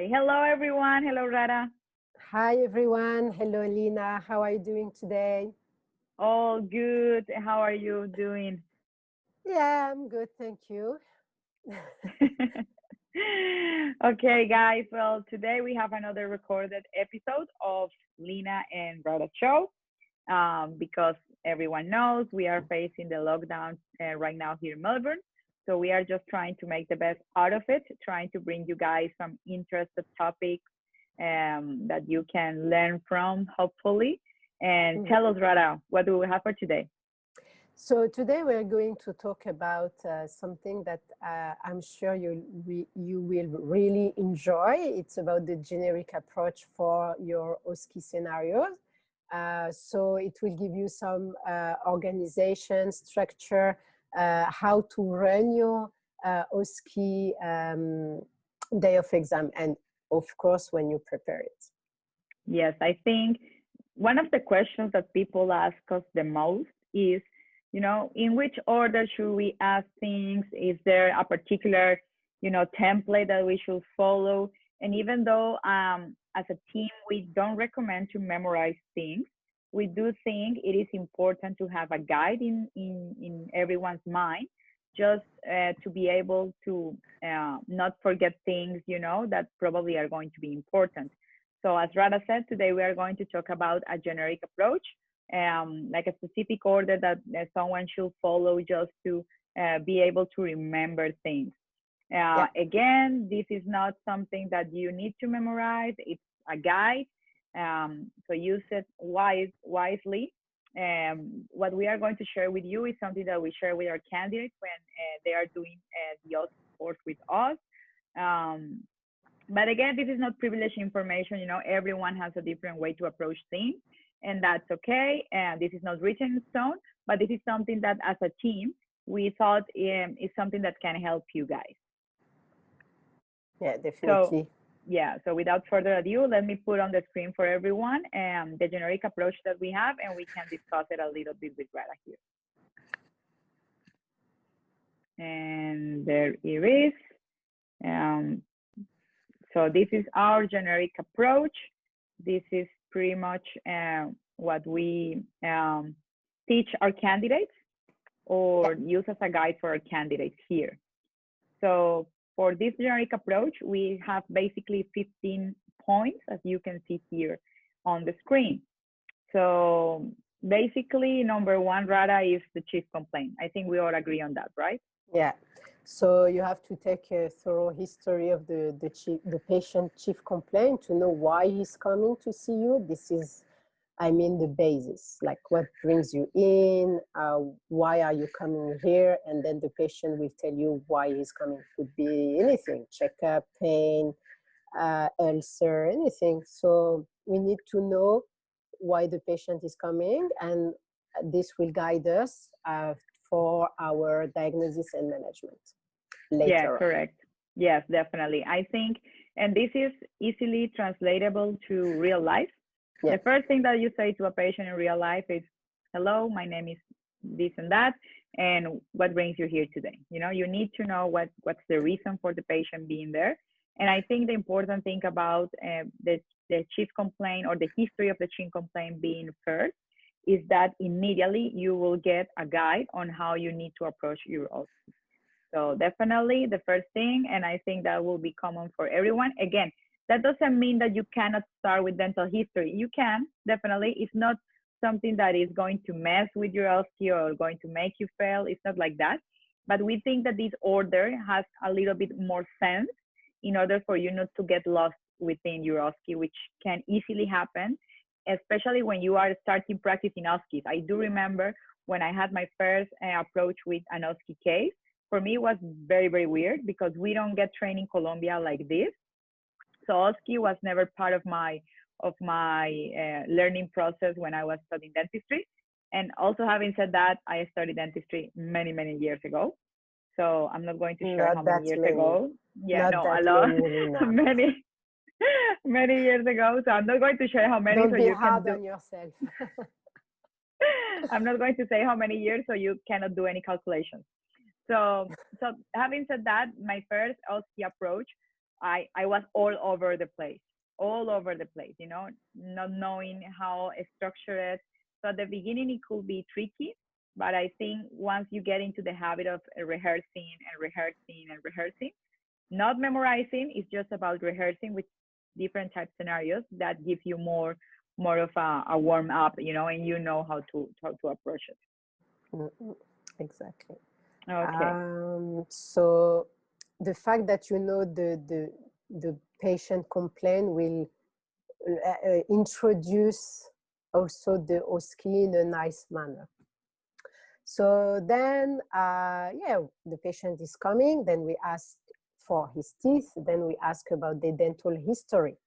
Okay, hello everyone. Hello Rara. Hi everyone. Hello Lina. How are you doing today? All good. How are you doing? Yeah, I'm good, thank you. Okay, guys. Well, today we have another recorded episode of Lina and Rara show. Because everyone knows we are facing the lockdown right now here in Melbourne. So we are just trying to make the best out of it, trying to bring you guys some interested topics that you can learn from, hopefully. And tell us, Rara, what do we have for today? So today we're going to talk about something that I'm sure you will really enjoy. It's about the generic approach for your OSCE scenarios. So it will give you some organization, structure, how to run your OSCE day of exam, and of course when you prepare it. Yes, I think one of the questions that people ask us the most is, in which order should we ask things? Is there a particular, template that we should follow? And even though as a team, we don't recommend to memorize things, we do think it is important to have a guide in everyone's mind, just to be able to not forget things, that probably are going to be important. So as Rada said, today we are going to talk about a generic approach, like a specific order that someone should follow just to be able to remember things. Again, this is not something that you need to memorize. It's a guide. So use it wisely. What we are going to share with you is something that we share with our candidates when they are doing the OSCE course with us. But again, this is not privileged information. Everyone has a different way to approach things, and that's okay. And this is not written in stone, but this is something that as a team, we thought is something that can help you guys. Yeah, definitely. So without further ado, let me put on the screen for everyone the generic approach that we have, and we can discuss it a little bit with Rada here. And there it is. So this is our generic approach. This is pretty much what we teach our candidates or use as a guide for our candidates here. So for this generic approach, we have basically 15 points, as you can see here on the screen. So basically, number one, Rada, is the chief complaint. I think we all agree on that, right? Yeah. So you have to take a thorough history of the patient chief complaint to know why he's coming to see you. This is, the basis, like what brings you in, why are you coming here? And then the patient will tell you why he's coming. Could be anything, checkup, pain, ulcer, anything. So we need to know why the patient is coming, and this will guide us for our diagnosis and management later. Yeah, correct. Yes, definitely. I think, and this is easily translatable to real life. Yeah. The first thing that you say to a patient in real life is, hello, my name is this and that, and what brings you here today? You need to know what's the reason for the patient being there. And I think the important thing about the chief complaint or the history of the chief complaint being first is that immediately you will get a guide on how you need to approach your OSCE. So definitely the first thing, and I think that will be common for everyone. Again, that doesn't mean that you cannot start with dental history. You can, definitely. It's not something that is going to mess with your OSCE or going to make you fail. It's not like that. But we think that this order has a little bit more sense in order for you not to get lost within your OSCE, which can easily happen, especially when you are starting practice in OSCEs. I do remember when I had my first approach with an OSCE case. For me, it was very, very weird because we don't get trained in Colombia like this. So OSCE was never part of my learning process when I was studying dentistry. And also, having said that, I studied dentistry many, many years ago. So I'm not going to share how many years ago. Yeah, no, a lot, many, many years ago. So I'm not going to share how many. Don't be hard on yourself. I'm not going to say how many years, so you cannot do any calculations. So having said that, my first OSCE approach I was all over the place, you know, not knowing how structure it. So at the beginning, it could be tricky, but I think once you get into the habit of rehearsing and rehearsing and rehearsing, not memorizing, it's just about rehearsing with different type scenarios that give you more of a warm up, you know, and you know how to approach it. Mm-hmm. Exactly. Okay. So the fact that you know the patient complaint will introduce also the OSCE in a nice manner. So then, yeah, the patient is coming, then we ask for his teeth, then we ask about the dental history.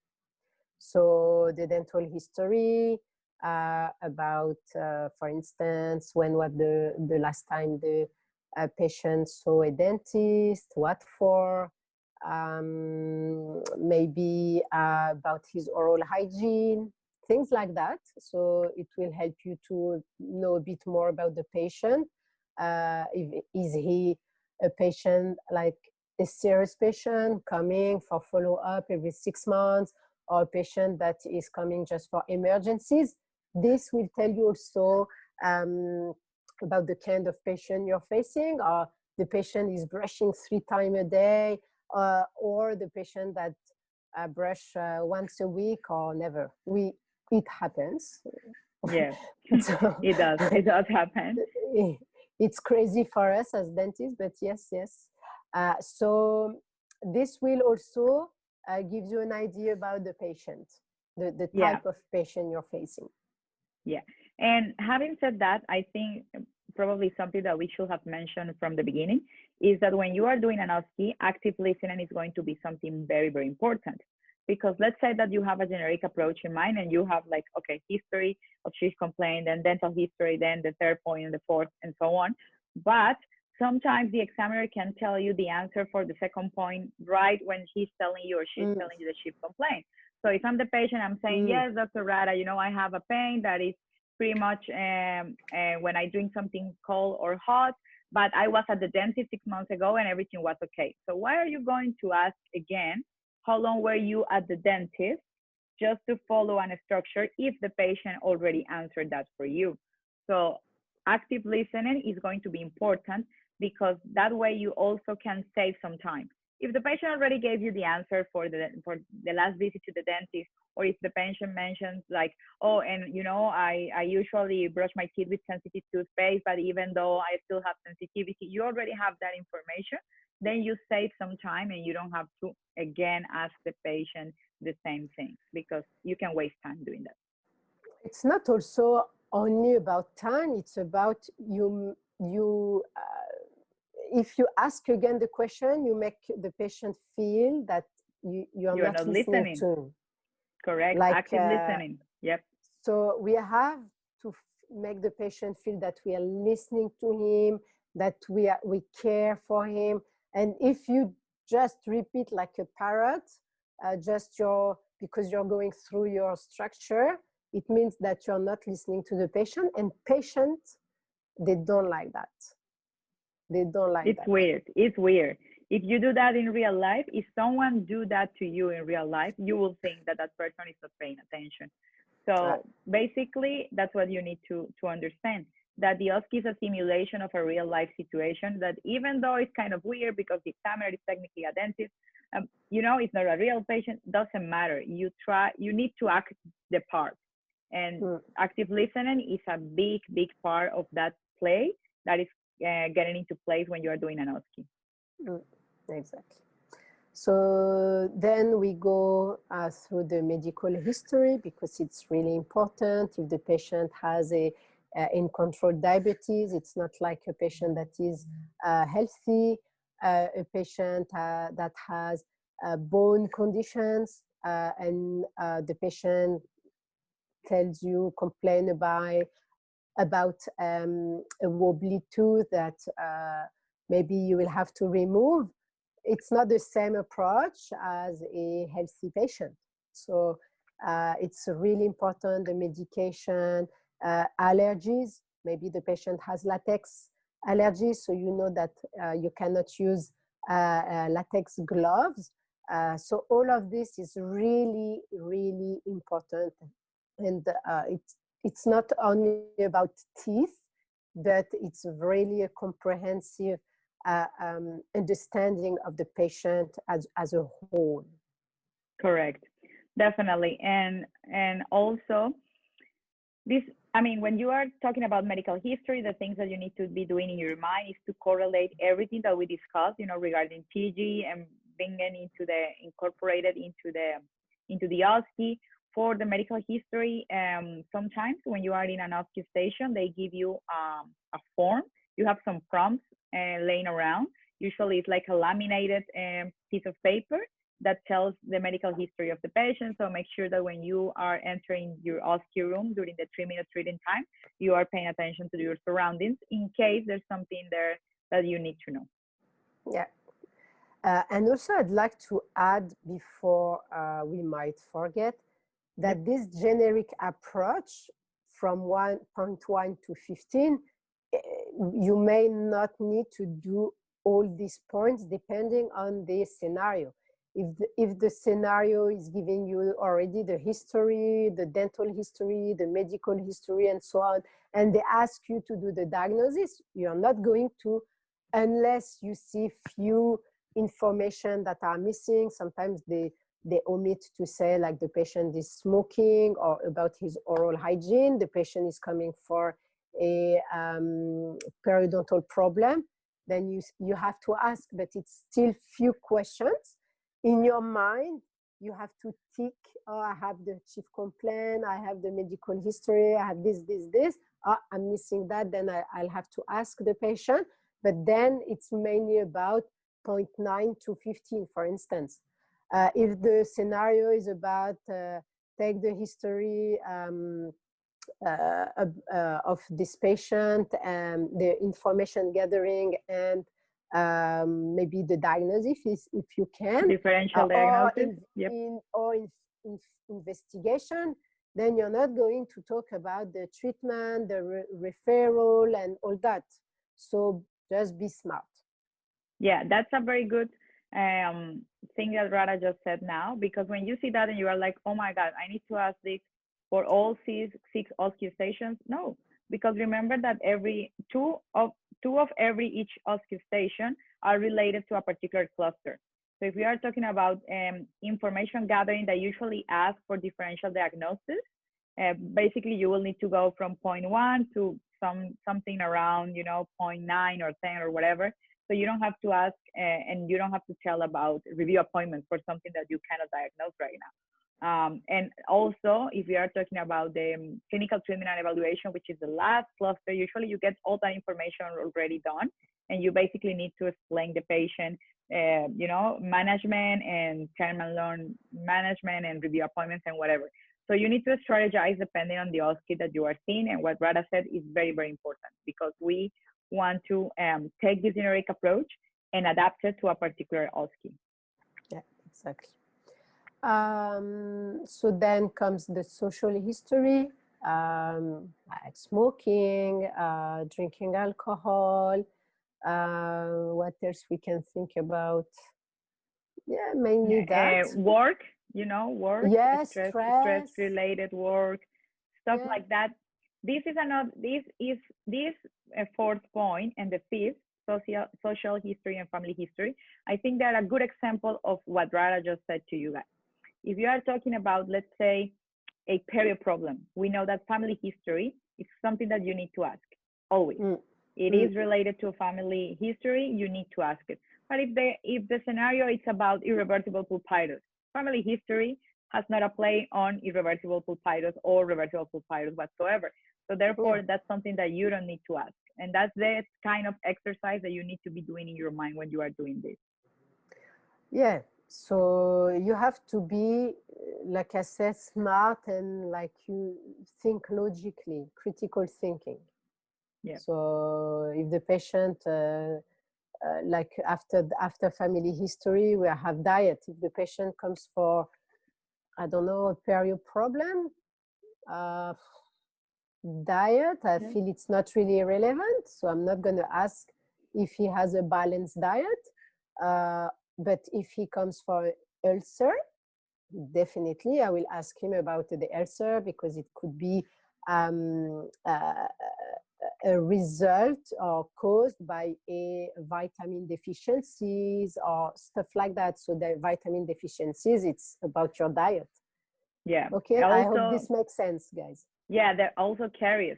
So the dental history about, for instance, when was the last time the patient saw a dentist, what for, maybe about his oral hygiene, things like that. So it will help you to know a bit more about the patient. Is he a patient, like a serious patient coming for follow-up every 6 months, or a patient that is coming just for emergencies? This will tell you also about the kind of patient you're facing, or the patient is brushing 3 times a day, or the patient that brush once a week or never. It happens. Yes, So, it does happen. It's crazy for us as dentists, but yes. So this will also give you an idea about the patient, the type of patient you're facing. Yeah. And having said that, I think probably something that we should have mentioned from the beginning is that when you are doing an OSCE, active listening is going to be something very, very important. Because let's say that you have a generic approach in mind and you have like, okay, history of chief complaint, then dental history, then the third point and the fourth and so on. But sometimes the examiner can tell you the answer for the second point right when he's telling you or she's telling you the chief complaint. So if I'm the patient, I'm saying, yes, Dr. Rada, you know, I have a pain that is pretty much when I drink something cold or hot, but I was at the dentist 6 months ago and everything was okay. So why are you going to ask again, how long were you at the dentist, just to follow a structure if the patient already answered that for you? So active listening is going to be important because that way you also can save some time. If the patient already gave you the answer for the last visit to the dentist, or if the patient mentions like, oh, and you know, I usually brush my teeth with sensitive toothpaste, but even though I still have sensitivity, you already have that information, then you save some time and you don't have to again ask the patient the same thing because you can waste time doing that. It's not also only about time, it's about you if you ask again the question, you make the patient feel that you're not listening to. Correct. Like, active listening. Yep. So we have to make the patient feel that we are listening to him, that we care for him. And if you just repeat like a parrot, because you're going through your structure, it means that you're not listening to the patient, and patients, they don't like that. They don't like that. It's weird. If you do that in real life, if someone do that to you in real life, you will think that that person is not paying attention. So basically, that's what you need to understand, that the OSCE is a simulation of a real life situation, that even though it's kind of weird because the examiner is technically a dentist, you know, it's not a real patient, doesn't matter. You need to act the part. And active listening is a big, big part of that play that is getting into place when you are doing an OSCE. Exactly. So then we go through the medical history because it's really important. If the patient has in control diabetes, it's not like a patient that is healthy, a patient that has bone conditions, and the patient tells you, complain about a wobbly tooth that maybe you will have to remove. It's not the same approach as a healthy patient. So it's really important, the medication, allergies. Maybe the patient has latex allergies, so you know that you cannot use latex gloves. So all of this is really, really important. And it's not only about teeth, but it's really a comprehensive understanding of the patient as a whole. Correct. Definitely. And also this, I mean, when you are talking about medical history, the things that you need to be doing in your mind is to correlate everything that we discussed, you know, regarding TG and bringing incorporated into the OSCE. For the medical history, sometimes when you are in an OSCE station, they give you a form. You have some prompts laying around. Usually it's like a laminated piece of paper that tells the medical history of the patient. So make sure that when you are entering your OSCE room during the 3-minute reading time, you are paying attention to your surroundings in case there's something there that you need to know. Yeah. And also I'd like to add before we might forget that this generic approach from 1.1 to 15, you may not need to do all these points depending on the scenario. If the scenario is giving you already the history, the dental history, the medical history, and so on, and they ask you to do the diagnosis, you're not going to, unless you see few information that are missing. Sometimes they omit to say like the patient is smoking or about his oral hygiene, the patient is coming for a periodontal problem, then you have to ask, but it's still few questions. In your mind, you have to tick, oh, I have the chief complaint, I have the medical history, I have this. Oh, I'm missing that, then I'll have to ask the patient. But then it's mainly about 0.9 to 15, for instance. If the scenario is about take the history of this patient and the information gathering and maybe the diagnosis if you can. Differential diagnosis. Or in investigation, then you're not going to talk about the treatment, the referral and all that. So just be smart. Yeah, that's a very good thing that Rada just said now, because when you see that and you are like, oh my God, I need to ask this for all six OSCE stations. No, because remember that two of each OSCE station are related to a particular cluster. So if we are talking about information gathering that usually asks for differential diagnosis, basically you will need to go from 0.1 to something around, 0.9 or 10 or whatever. So you don't have to ask and you don't have to tell about review appointments for something that you cannot diagnose right now. And also, if we are talking about the clinical treatment and evaluation, which is the last cluster, usually you get all that information already done, and you basically need to explain the patient, management and term and learn management and review appointments and whatever. So you need to strategize depending on the OSCE that you are seeing. And what Rada said is very, very important, because we want to take this generic approach and adapt it to a particular OSCE. Yeah, exactly. So then comes the social history, like smoking, drinking alcohol. What else we can think about? Yeah, mainly that. Work, work. Yes, stress-related work, stuff like that. This is a fourth point, and the fifth, social history and family history. I think they're a good example of what Rada just said to you guys. If you are talking about, let's say, a perio problem, we know that family history is something that you need to ask always. It is related to a family history, you need to ask it. But if the scenario is about irreversible pulpitis, family history has not a play on irreversible pulpitis or reversible pulpitis whatsoever. So therefore, that's something that you don't need to ask. And that's the kind of exercise that you need to be doing in your mind when you are doing this. Yeah. So you have to be, like I said, smart and like you think logically, critical thinking. Yeah. So if the patient, like after family history, we have diet. If the patient comes for, I don't know, a perio problem, diet, I feel it's not really relevant. So I'm not going to ask if he has a balanced diet. But if he comes for ulcer, definitely I will ask him about the ulcer, because it could be a result or caused by a vitamin deficiencies or stuff like that. So the vitamin deficiencies, it's about your diet. Yeah. Okay, Also, I hope this makes sense, guys. Yeah, they're also caries.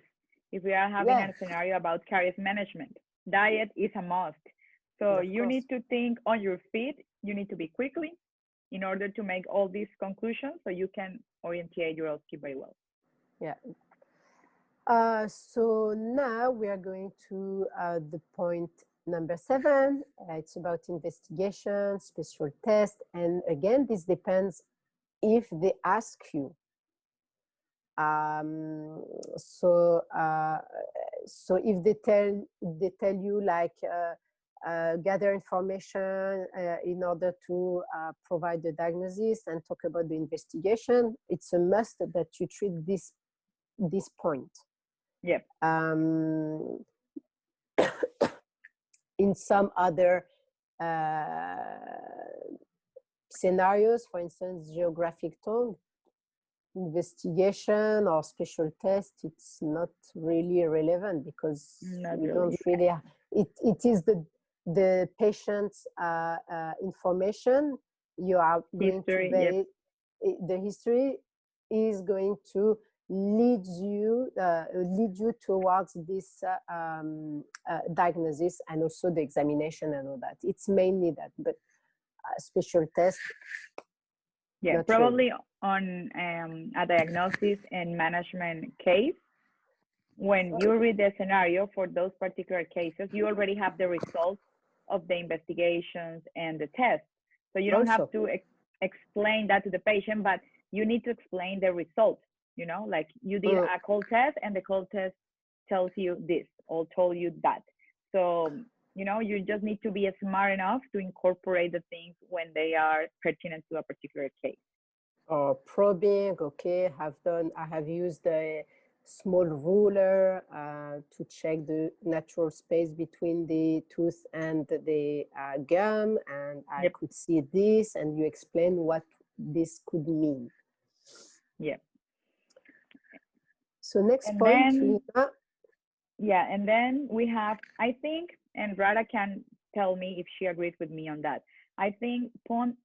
If we are having a scenario about caries management, diet is a must. So you need to think on your feet. You need to be quickly in order to make all these conclusions so you can orientate your OSCE very well. Yeah. So now we are going to the point number 7. It's about investigation, special test. And again, this depends if they ask you. So if they tell you like gather information in order to provide the diagnosis and talk about the investigation, it's a must that you treat this point. Yep. In some other scenarios, for instance, geographic tongue, investigation or special test, it's not really relevant, because we don't really, it is the patient's information you are going to base. The history is going to lead you towards this diagnosis, and also the examination and all that. It's mainly that, but special test. Yeah, probably on a diagnosis and management case, when you read the scenario for those particular cases, you already have the results of the investigations and the tests. So you don't have to explain that to the patient, but you need to explain the results. You know, like you did a cold test and the cold test tells you this or told you that. So, you know, you just need to be smart enough to incorporate the things when they are pertinent to a particular case. Or probing, okay, I have used a small ruler to check the natural space between the tooth and the gum, and I could see this, and you explain what this could mean. Yeah. So next point, Lina. Yeah, and then we have, I think, and Rada can tell me if she agrees with me on that. I think point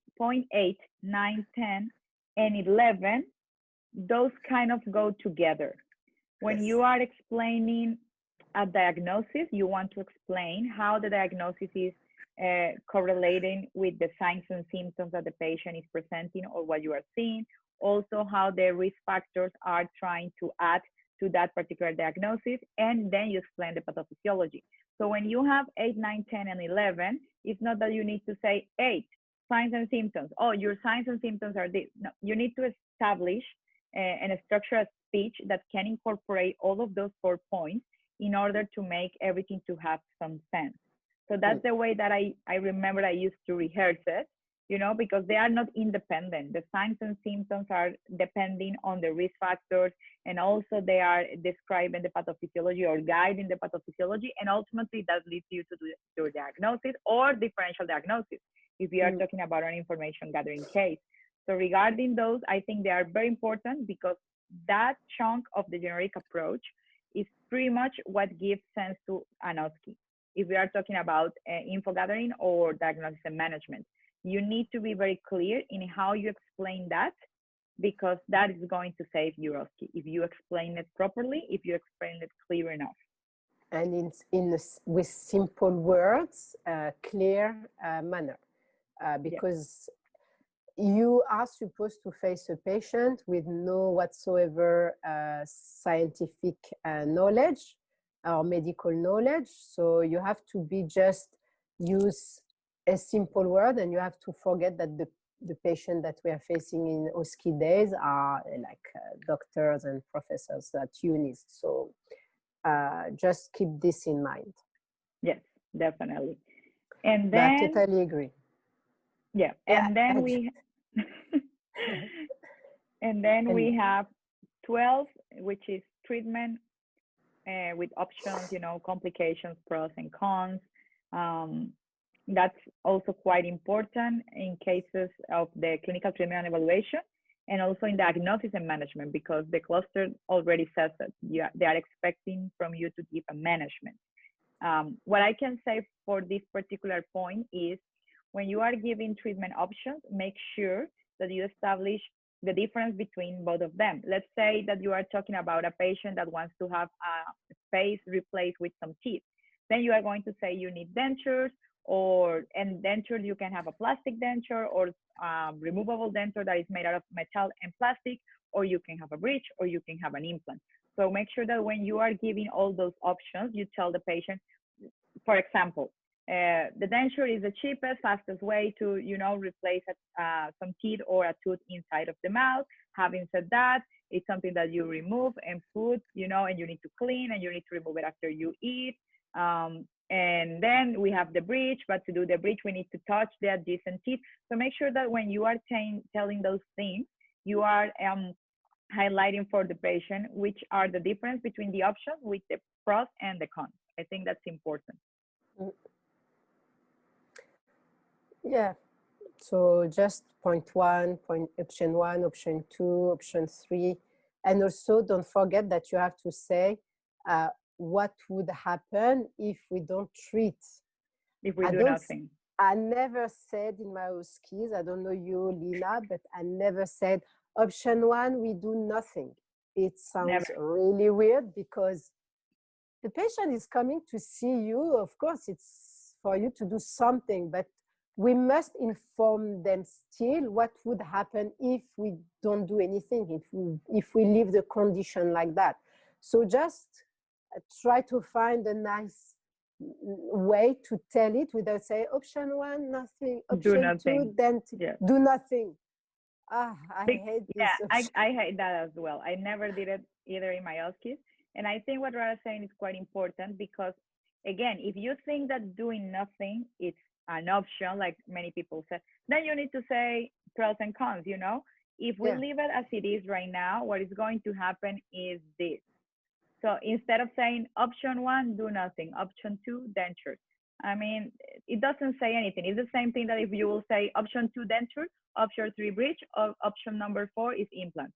8, 9, 10, and 11, those kind of go together. When you are explaining a diagnosis, you want to explain how the diagnosis is correlating with the signs and symptoms that the patient is presenting or what you are seeing. Also, how the risk factors are trying to add to that particular diagnosis, and then you explain the pathophysiology. So when you have 8, 9, 10, and 11, it's not that you need to say 8, signs and symptoms. Oh, your signs and symptoms are this. No, you need to establish and structure a speech that can incorporate all of those 4 points in order to make everything to have some sense. So that's the way that I remember I used to rehearse it, you know, because they are not independent. The signs and symptoms are depending on the risk factors, and also they are describing the pathophysiology or guiding the pathophysiology, and ultimately that leads you to do your diagnosis or differential diagnosis if we are talking about an information gathering case. So regarding those, I think they are very important, because that chunk of the generic approach is pretty much what gives sense to an OSCE. If we are talking about info gathering or diagnosis and management, you need to be very clear in how you explain that, because that is going to save your OSCE if you explain it properly, if you explain it clear enough. And with simple words, clear manner, because you are supposed to face a patient with no whatsoever scientific knowledge or medical knowledge. So you have to use a simple word, and you have to forget that the patient that we are facing in OSCE days are like doctors and professors at unis. So just keep this in mind. Yes, definitely. And then I totally agree. Yeah, and then we we have 12, which is treatment with options, you know, complications, pros and cons. That's also quite important in cases of the clinical treatment and evaluation, and also in diagnosis and management, because the cluster already says that they are expecting from you to give a management. What I can say for this particular point is, when you are giving treatment options, make sure that you establish the difference between both of them. Let's say that you are talking about a patient that wants to have a space replaced with some teeth. Then you are going to say you need dentures, and dentures, you can have a plastic denture or removable denture that is made out of metal and plastic, or you can have a bridge, or you can have an implant. So make sure that when you are giving all those options, you tell the patient, for example, the denture is the cheapest, fastest way to, replace some teeth or a tooth inside of the mouth. Having said that, it's something that you remove and put, and you need to clean, and you need to remove it after you eat. And then we have the bridge, but to do the bridge, we need to touch the adjacent teeth. So make sure that when you are telling those things, you are highlighting for the patient which are the difference between the options with the pros and the cons. I think that's important. Yeah. So just option 1, option 2, option 3. And also don't forget that you have to say what would happen if we don't treat. If we do nothing. I never said in my OSCEs, I don't know you, Lina, but I never said option 1, we do nothing. It sounds really weird, because the patient is coming to see you. Of course, it's for you to do something, but we must inform them still what would happen if we don't do anything, if we leave the condition like that. So just try to find a nice way to tell it without saying option 1, nothing, option 2, then do nothing. I hate this. Yeah, I hate that as well. I never did it either in my OSCEs. And I think what Rara is saying is quite important, because again, if you think that doing nothing is an option, like many people say, then you need to say pros and cons. If we leave it as it is right now, what is going to happen is this. So instead of saying option 1, do nothing, option 2, dentures, I mean, it doesn't say anything. It's the same thing that if you will say option 2, dentures, option 3, bridge, or option number 4 is implant.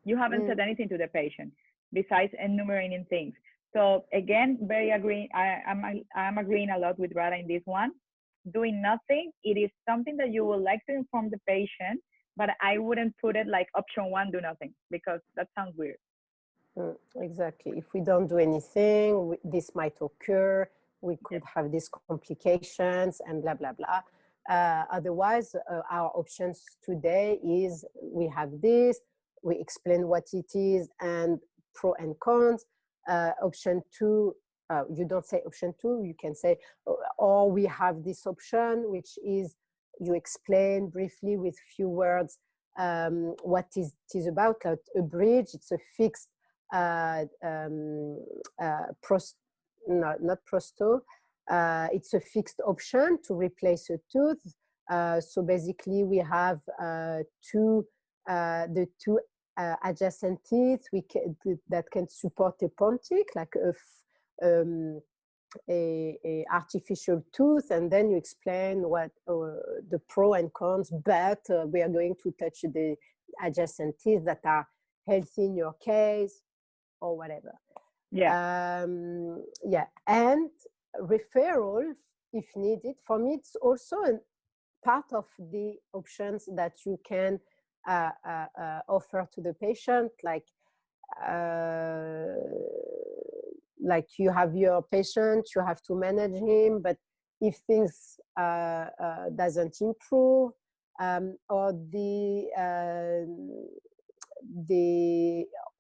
You haven't said anything to the patient besides enumerating things. So again, I'm agreeing a lot with Rada in this one. Doing nothing, it is something that you would like to inform the patient, but I wouldn't put it like option 1, do nothing, because that sounds weird. Exactly. If we don't do anything, this might occur. We could have these complications and blah, blah, blah. Otherwise, our options today is we have this, we explain what it is and pro and cons. Option 2, you don't say option 2, you can say, or we have this option, which is you explain briefly with few words what it is about. Like a bridge, it's a fixed not prosto, it's a fixed option to replace a tooth. So basically we have the two adjacent teeth that can support a pontic, like a artificial tooth, and then you explain what the pro and cons, but we are going to touch the adjacent teeth that are healthy in your case, or whatever. And referral if needed. For me, it's also a part of the options that you can offer to the patient, like you have your patient, you have to manage him, but if things doesn't improve,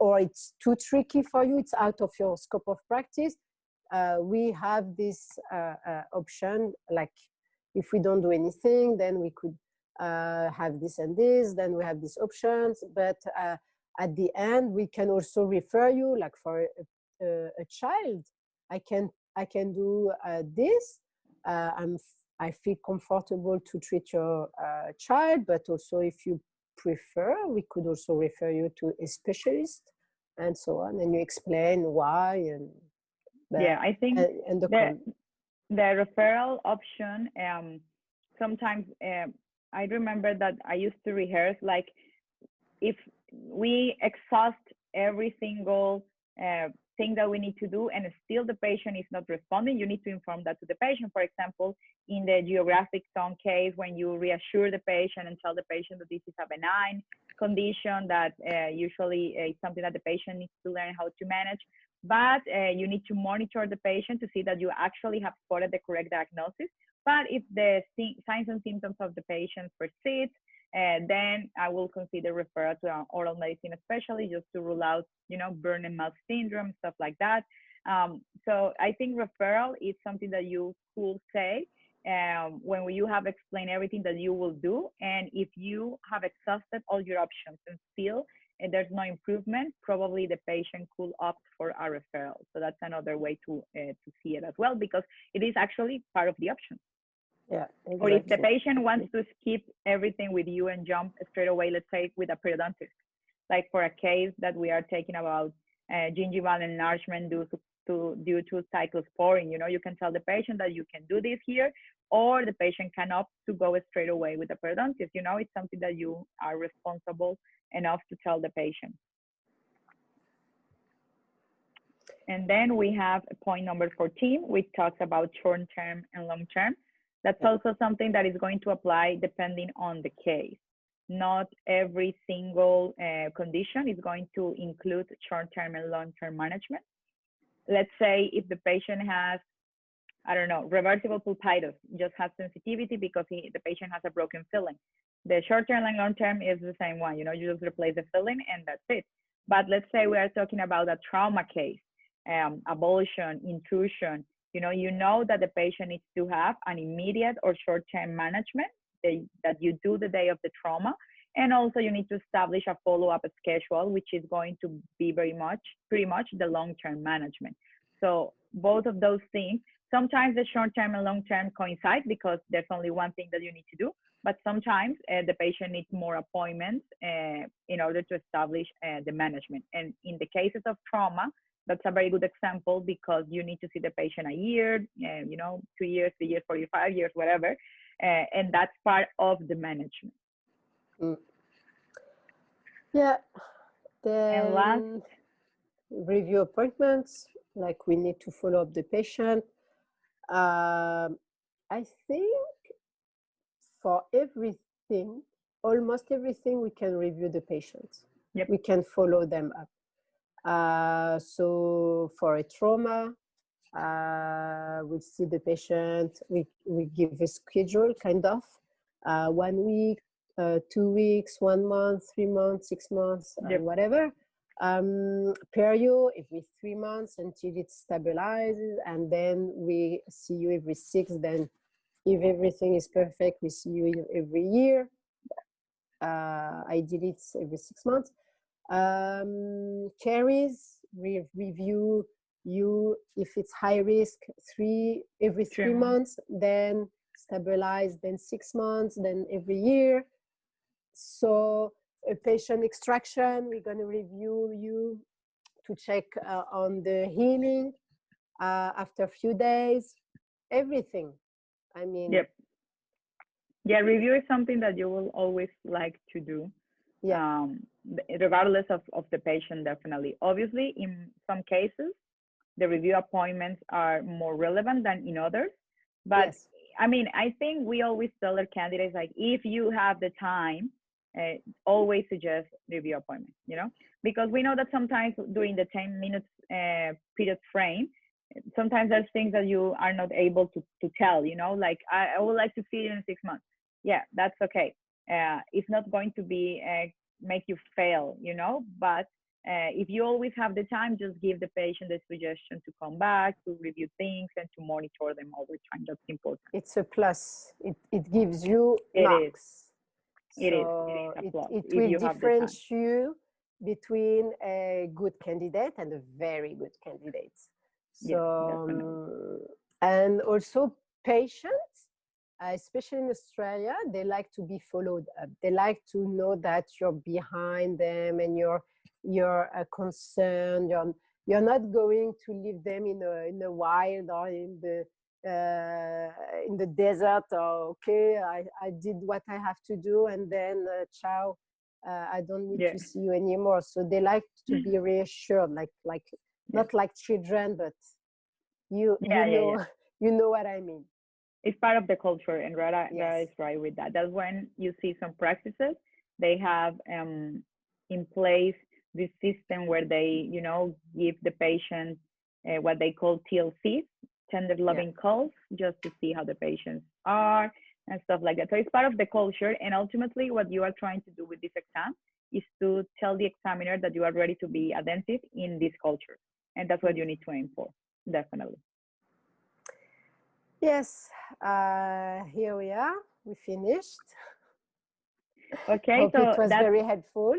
or it's too tricky for you, it's out of your scope of practice, we have this option, like if we don't do anything, then we could have this and this, then we have these options, but at the end we can also refer you, like for a child, I can do this, I feel comfortable to treat your child, but also if you prefer, we could also refer you to a specialist, and so on, and you explain why, and I think The referral option, sometimes I remember that I used to rehearse, like, if we exhaust every single thing that we need to do and still the patient is not responding, you need to inform that to the patient. For example, in the geographic zone case, when you reassure the patient and tell the patient that this is a benign condition, that usually is something that the patient needs to learn how to manage, but you need to monitor the patient to see that you actually have spotted the correct diagnosis. But if the signs and symptoms of the patient persist, then I will consider referral to an oral medicine specialist, just to rule out, burn and mouth syndrome, stuff like that. So I think referral is something that you could say when you have explained everything that you will do. And if you have exhausted all your options and still there's no improvement, probably the patient could opt for a referral. So that's another way to see it as well, because it is actually part of the option. Yeah, exactly. Or if the patient wants to skip everything with you and jump straight away, let's say with a periodontist, like for a case that we are talking about gingival enlargement due to cyclosporine, you can tell the patient that you can do this here, or the patient can opt to go straight away with a periodontist. It's something that you are responsible enough to tell the patient. And then we have point number 14, which talks about short-term and long-term. That's also something that is going to apply depending on the case. Not every single condition is going to include short-term and long-term management. Let's say if the patient has, I don't know, reversible pulpitis, just has sensitivity because the patient has a broken filling. The short-term and long-term is the same one. You just replace the filling and that's it. But let's say we are talking about a trauma case, avulsion, intrusion. You know that the patient needs to have an immediate or short-term management that you do the day of the trauma. And also you need to establish a follow-up schedule, which is going to be pretty much the long-term management. So both of those things, sometimes the short-term and long-term coincide because there's only one thing that you need to do. But sometimes the patient needs more appointments in order to establish the management. And in the cases of trauma, that's a very good example because you need to see the patient a year, 2 years, 3 years, 4 years, 5 years, whatever. And that's part of the management. Yeah. And last, review appointments, like we need to follow up the patient. I think for everything, almost everything, we can review the patients. Yep. We can follow them up. So for a trauma, we see the patient, we give a schedule, kind of, 1 week, 2 weeks, 1 month, 3 months, 6 months, yep. Whatever. Perio every 3 months until it stabilizes, and then we see you every 6. Then if everything is perfect, we see you every year. Ideally it's every 6 months. Caries, we review you if it's high risk every 3 months, then stabilize, then 6 months, then every year. So a patient extraction, we're going to review you to check on the healing after a few days, everything. I mean, yep. Yeah, review is something that you will always like to do. Yeah. Regardless of the patient, definitely. Obviously, in some cases, the review appointments are more relevant than in others. But Yes. I mean, I think we always tell our candidates, like, if you have the time, always suggest review appointments, because we know that sometimes during the 10 minutes period frame, sometimes there's things that you are not able to tell, like, I would like to see you in 6 months. Yeah, that's okay. It's not going to be make you fail, but if you always have the time, just give the patient the suggestion to come back, to review things, and to monitor them over time. That's important. It's a plus. It gives you marks. It is a plus. It will differentiate you between a good candidate and a very good candidate. So, and also patients, especially in Australia, they like to be followed up. They like to know that you're behind them and you're concerned. You're not going to leave them in the wild or in the in the desert, or okay, I did what I have to do, and then ciao, I don't need to see you anymore. So they like to be reassured, like not like children, but you know you know what I mean. It's part of the culture, and Rada is right with that. That's when you see some practices they have in place this system where they, you know, give the patient what they call TLCs, tender loving calls, just to see how the patients are and stuff like that. So it's part of the culture, and ultimately what you are trying to do with this exam is to tell the examiner that you are ready to be a dentist in this culture, and that's what you need to aim for, definitely. Yes, here we are. We finished. Okay, hope so it was very helpful.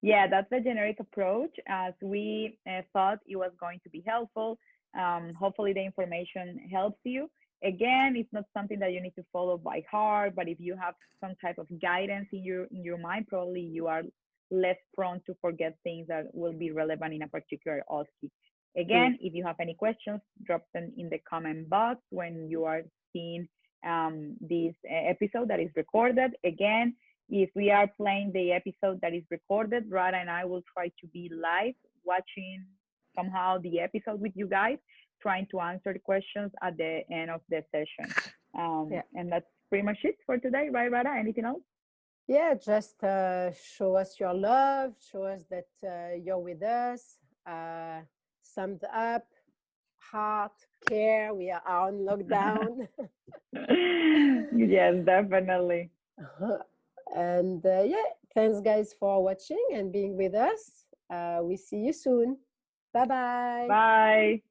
Yeah, that's the generic approach, as we thought it was going to be helpful. Hopefully the information helps you. Again, it's not something that you need to follow by heart, but if you have some type of guidance in your mind, probably you are less prone to forget things that will be relevant in a particular OSCE. Again, if you have any questions, drop them in the comment box when you are seeing this episode that is recorded. Again, if we are playing the episode that is recorded, Rada and I will try to be live watching somehow the episode with you guys, trying to answer the questions at the end of the session. And that's pretty much it for today, right, Rada? Anything else? Yeah, just show us your love, show us that you're with us. Thumbs up, heart, care. We are on lockdown. Yes, definitely. And yeah, thanks guys for watching and being with us. We see you soon. Bye-bye. Bye.